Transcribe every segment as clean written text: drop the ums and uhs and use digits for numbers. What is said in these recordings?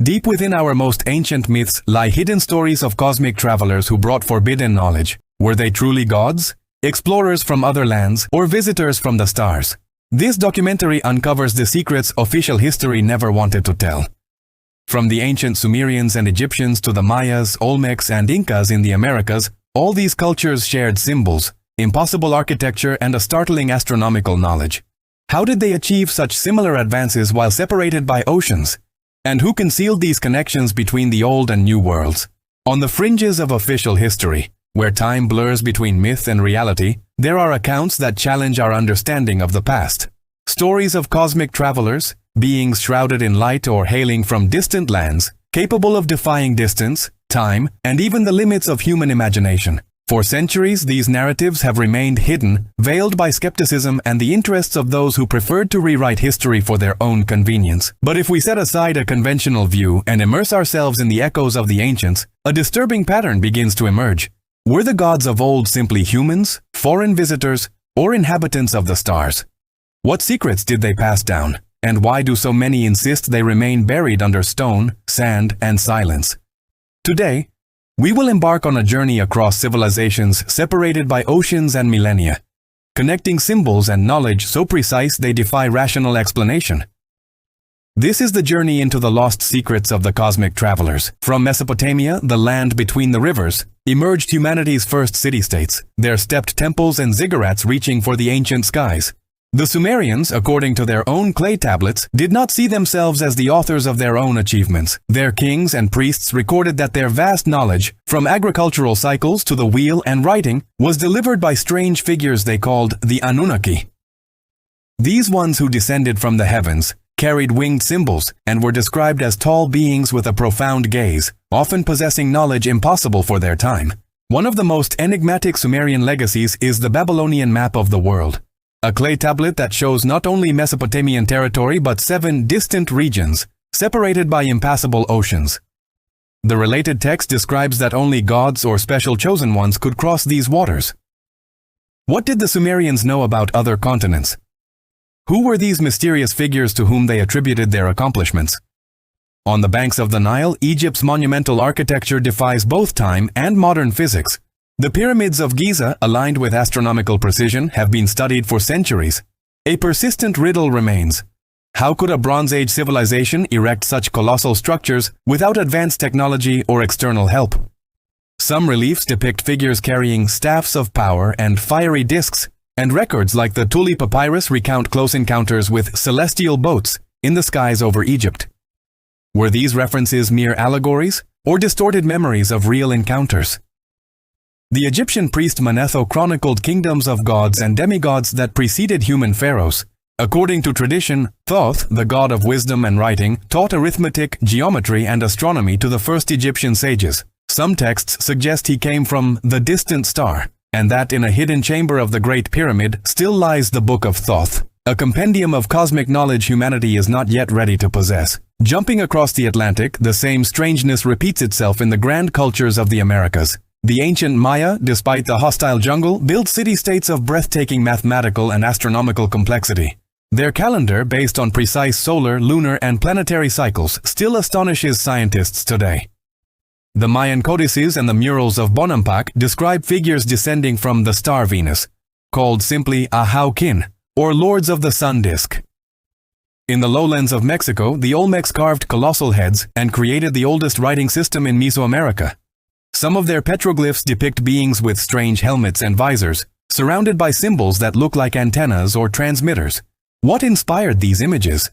Deep within our most ancient myths lie hidden stories of cosmic travelers who brought forbidden knowledge. Were they truly gods, explorers from other lands, or visitors from the stars? This documentary uncovers the secrets official history never wanted to tell. From the ancient Sumerians and Egyptians to the Mayas, Olmecs, and Incas in the Americas, all these cultures shared symbols, impossible architecture, and a startling astronomical knowledge. How did they achieve such similar advances while separated by oceans? And who concealed these connections between the old and new worlds? On the fringes of official history, where time blurs between myth and reality, there are accounts that challenge our understanding of the past. Stories of cosmic travelers, beings shrouded in light or hailing from distant lands, capable of defying distance, time, and even the limits of human imagination. For centuries, these narratives have remained hidden, veiled by skepticism and the interests of those who preferred to rewrite history for their own convenience. But if we set aside a conventional view and immerse ourselves in the echoes of the ancients, a disturbing pattern begins to emerge. Were the gods of old simply humans, foreign visitors, or inhabitants of the stars? What secrets did they pass down? And why do so many insist they remain buried under stone, sand, and silence? Today, we will embark on a journey across civilizations separated by oceans and millennia, connecting symbols and knowledge so precise they defy rational explanation. This is the journey into the lost secrets of the cosmic travelers. From Mesopotamia, the land between the rivers, emerged humanity's first city-states, their stepped temples and ziggurats reaching for the ancient skies. The Sumerians, according to their own clay tablets, did not see themselves as the authors of their own achievements. Their kings and priests recorded that their vast knowledge, from agricultural cycles to the wheel and writing, was delivered by strange figures they called the Anunnaki. These ones who descended from the heavens, carried winged symbols, and were described as tall beings with a profound gaze, often possessing knowledge impossible for their time. One of the most enigmatic Sumerian legacies is the Babylonian map of the world. A clay tablet that shows not only Mesopotamian territory but 7 distant regions, separated by impassable oceans. The related text describes that only gods or special chosen ones could cross these waters. What did the Sumerians know about other continents? Who were these mysterious figures to whom they attributed their accomplishments? On the banks of the Nile, Egypt's monumental architecture defies both time and modern physics. The pyramids of Giza, aligned with astronomical precision, have been studied for centuries. A persistent riddle remains. How could a Bronze Age civilization erect such colossal structures without advanced technology or external help? Some reliefs depict figures carrying staffs of power and fiery discs, and records like the Tuli Papyrus recount close encounters with celestial boats in the skies over Egypt. Were these references mere allegories or distorted memories of real encounters? The Egyptian priest Manetho chronicled kingdoms of gods and demigods that preceded human pharaohs. According to tradition, Thoth, the god of wisdom and writing, taught arithmetic, geometry, and astronomy to the first Egyptian sages. Some texts suggest he came from the distant star, and that in a hidden chamber of the Great Pyramid still lies the Book of Thoth, a compendium of cosmic knowledge humanity is not yet ready to possess. Jumping across the Atlantic, the same strangeness repeats itself in the grand cultures of the Americas. The ancient Maya, despite the hostile jungle, built city-states of breathtaking mathematical and astronomical complexity. Their calendar, based on precise solar, lunar, and planetary cycles, still astonishes scientists today. The Mayan codices and the murals of Bonampak describe figures descending from the star Venus, called simply Ahaukin, or Lords of the Sun Disk. In the lowlands of Mexico, the Olmecs carved colossal heads and created the oldest writing system in Mesoamerica. Some of their petroglyphs depict beings with strange helmets and visors, surrounded by symbols that look like antennas or transmitters. What inspired these images?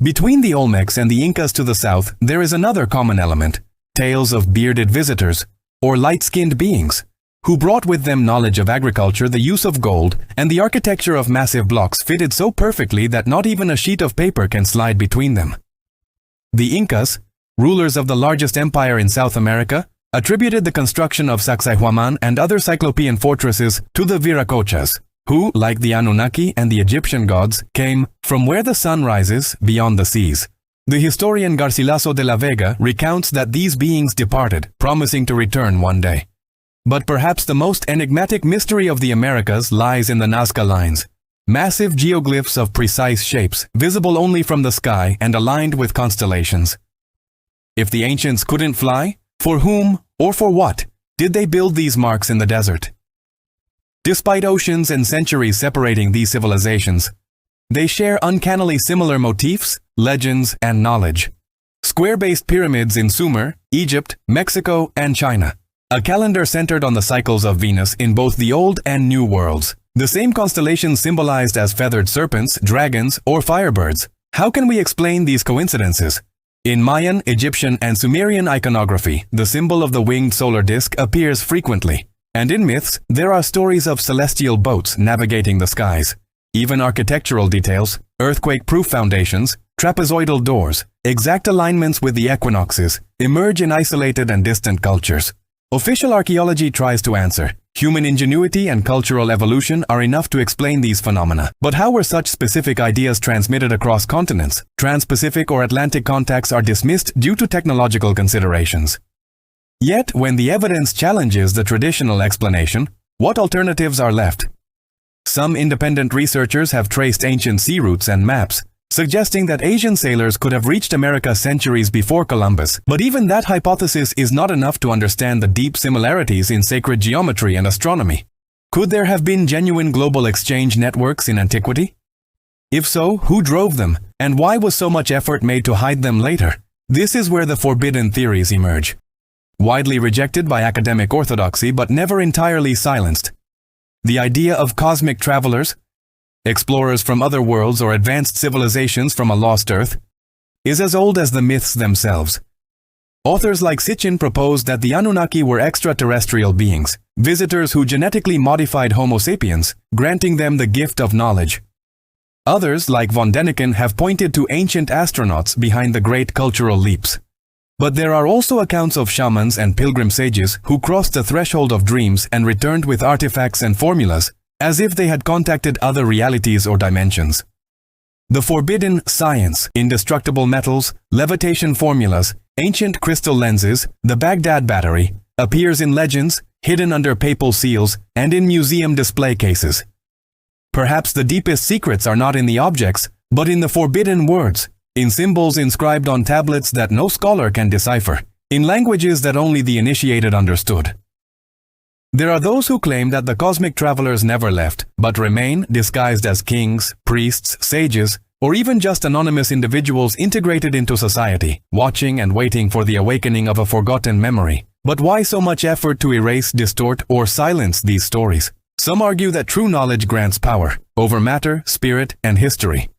Between the Olmecs and the Incas to the south, there is another common element: tales of bearded visitors, or light-skinned beings, who brought with them knowledge of agriculture, the use of gold, and the architecture of massive blocks fitted so perfectly that not even a sheet of paper can slide between them. The Incas, rulers of the largest empire in South America, attributed the construction of Sacsayhuaman and other Cyclopean fortresses to the Viracochas, who, like the Anunnaki and the Egyptian gods, came from where the sun rises beyond the seas. The historian Garcilaso de la Vega recounts that these beings departed, promising to return one day. But perhaps the most enigmatic mystery of the Americas lies in the Nazca lines, massive geoglyphs of precise shapes, visible only from the sky and aligned with constellations. If the ancients couldn't fly, for whom or for what did they build these marks in the desert? Despite oceans and centuries separating these civilizations, they share uncannily similar motifs, legends, and knowledge. Square-based pyramids in Sumer, Egypt, Mexico, and China. A calendar centered on the cycles of Venus in both the Old and New worlds. The same constellations symbolized as feathered serpents, dragons, or firebirds. How can we explain these coincidences? In Mayan, Egyptian, and Sumerian iconography, the symbol of the winged solar disk appears frequently. And in myths, there are stories of celestial boats navigating the skies. Even architectural details, earthquake-proof foundations, trapezoidal doors, exact alignments with the equinoxes, emerge in isolated and distant cultures. Official archaeology tries to answer. Human ingenuity and cultural evolution are enough to explain these phenomena. But how were such specific ideas transmitted across continents? Trans-Pacific or Atlantic contacts are dismissed due to technological considerations. Yet, when the evidence challenges the traditional explanation, what alternatives are left? Some independent researchers have traced ancient sea routes and maps, suggesting that Asian sailors could have reached America centuries before Columbus. But even that hypothesis is not enough to understand the deep similarities in sacred geometry and astronomy. Could there have been genuine global exchange networks in antiquity? If so, who drove them, and why was so much effort made to hide them later? This is where the forbidden theories emerge. Widely rejected by academic orthodoxy but never entirely silenced. The idea of cosmic travelers, explorers from other worlds or advanced civilizations from a lost Earth, is as old as the myths themselves. Authors like Sitchin proposed that the Anunnaki were extraterrestrial beings, visitors who genetically modified Homo sapiens, granting them the gift of knowledge. Others, like von Däniken, have pointed to ancient astronauts behind the great cultural leaps. But there are also accounts of shamans and pilgrim sages who crossed the threshold of dreams and returned with artifacts and formulas, as if they had contacted other realities or dimensions. The forbidden science, indestructible metals, levitation formulas, ancient crystal lenses, the Baghdad battery, appears in legends, hidden under papal seals, and in museum display cases. Perhaps the deepest secrets are not in the objects, but in the forbidden words, in symbols inscribed on tablets that no scholar can decipher, in languages that only the initiated understood. There are those who claim that the cosmic travelers never left, but remain disguised as kings, priests, sages, or even just anonymous individuals integrated into society, watching and waiting for the awakening of a forgotten memory. But why so much effort to erase, distort, or silence these stories? Some argue that true knowledge grants power over matter, spirit, and history.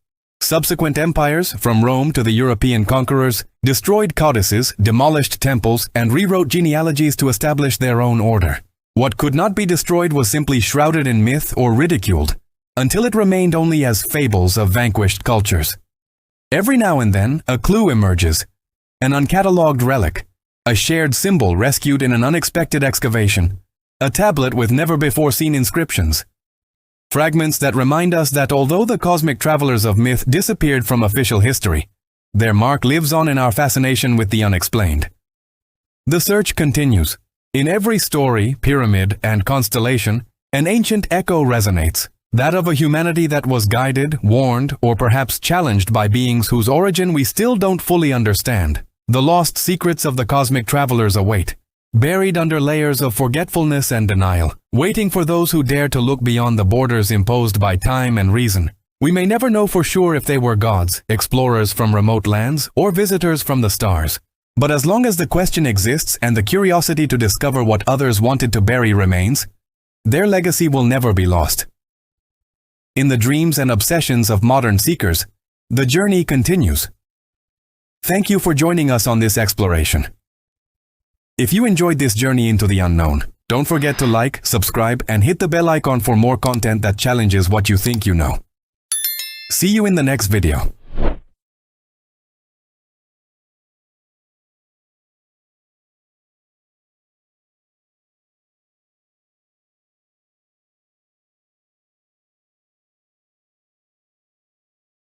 Subsequent empires, from Rome to the European conquerors, destroyed codices, demolished temples, and rewrote genealogies to establish their own order. What could not be destroyed was simply shrouded in myth or ridiculed, until it remained only as fables of vanquished cultures. Every now and then, a clue emerges, an uncatalogued relic, a shared symbol rescued in an unexpected excavation, a tablet with never-before-seen inscriptions. Fragments that remind us that although the cosmic travelers of myth disappeared from official history, their mark lives on in our fascination with the unexplained. The search continues. In every story, pyramid, and constellation, an ancient echo resonates, that of a humanity that was guided, warned, or perhaps challenged by beings whose origin we still don't fully understand. The lost secrets of the cosmic travelers await, buried under layers of forgetfulness and denial, waiting for those who dare to look beyond the borders imposed by time and reason. We may never know for sure if they were gods, explorers from remote lands, or visitors from the stars. But as long as the question exists and the curiosity to discover what others wanted to bury remains, their legacy will never be lost. In the dreams and obsessions of modern seekers, the journey continues. Thank you for joining us on this exploration. If you enjoyed this journey into the unknown, don't forget to like, subscribe, and hit the bell icon for more content that challenges what you think you know. See you in the next video.